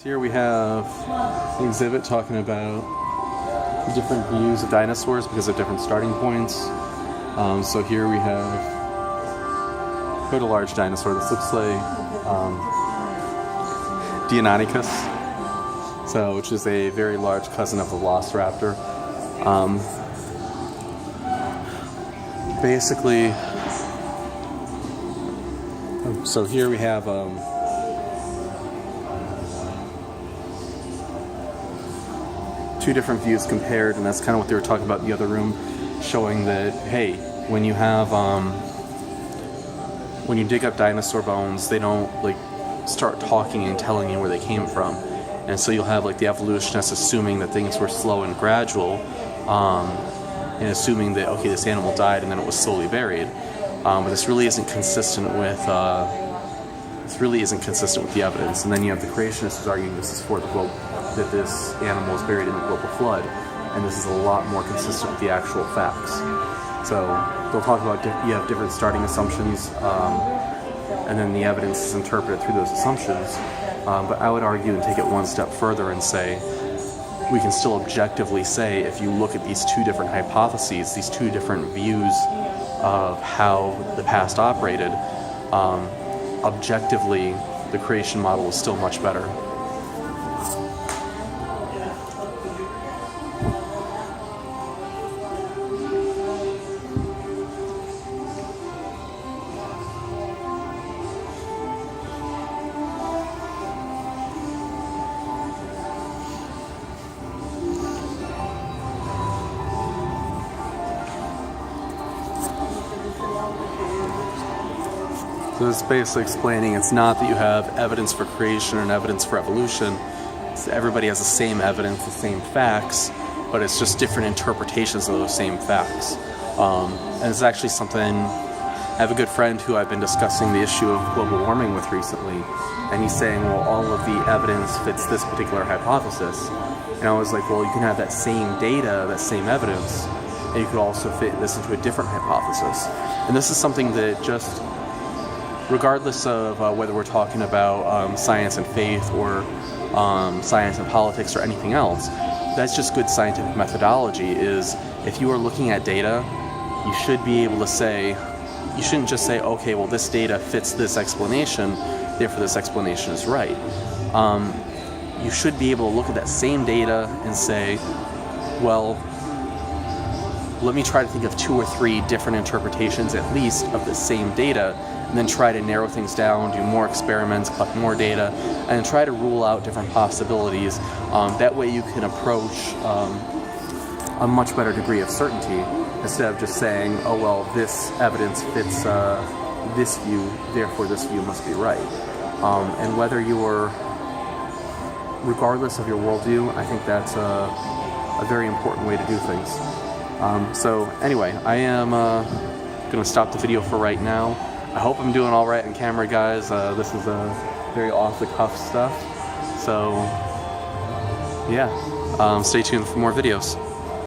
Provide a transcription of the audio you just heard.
Here we have an exhibit talking about different views of dinosaurs because of different starting points. So here we have quite a large dinosaur. This looks like Deinonychus, which is a very large cousin of the Velociraptor. So here we have two different views compared, and that's kind of what they were talking about in the other room, showing that, hey, when you have when you dig up dinosaur bones, they don't like start talking and telling you where they came from, and so you'll have like the evolutionists assuming that things were slow and gradual, and assuming that, okay, this animal died and then it was slowly buried, but this really isn't consistent with the evidence. And then you have the creationists who's arguing this is for the global, that this animal was buried in the global flood, and this is a lot more consistent with the actual facts. So they'll talk about you have different starting assumptions, and then the evidence is interpreted through those assumptions. But I would argue and take it one step further and say we can still objectively say, if you look at these two different hypotheses, these two different views of how the past operated, objectively the creation model is still much better. So it's basically explaining it's not that you have evidence for creation and evidence for evolution. Everybody has the same evidence, the same facts, but it's just different interpretations of those same facts. And it's actually something, I have a good friend who I've been discussing the issue of global warming with recently, and he's saying, well, all of the evidence fits this particular hypothesis. And I was like, well, you can have that same data, that same evidence, and you could also fit this into a different hypothesis. And this is something that just, regardless of whether we're talking about science and faith or science and politics or anything else, that's just good scientific methodology. Is if you are looking at data, you should be able to say, you shouldn't just say, okay, well, this data fits this explanation, therefore this explanation is right. You should be able to look at that same data and say, well, let me try to think of 2 or 3 different interpretations at least of the same data, and then try to narrow things down, do more experiments, collect more data, and try to rule out different possibilities. That way you can approach a much better degree of certainty, instead of just saying, oh, well, this evidence fits this view, therefore this view must be right. And whether you're, regardless of your worldview, I think that's a very important way to do things. So anyway, I am going to stop the video for right now. I hope I'm doing all right on camera, guys. This is very off-the-cuff stuff. So, yeah, stay tuned for more videos.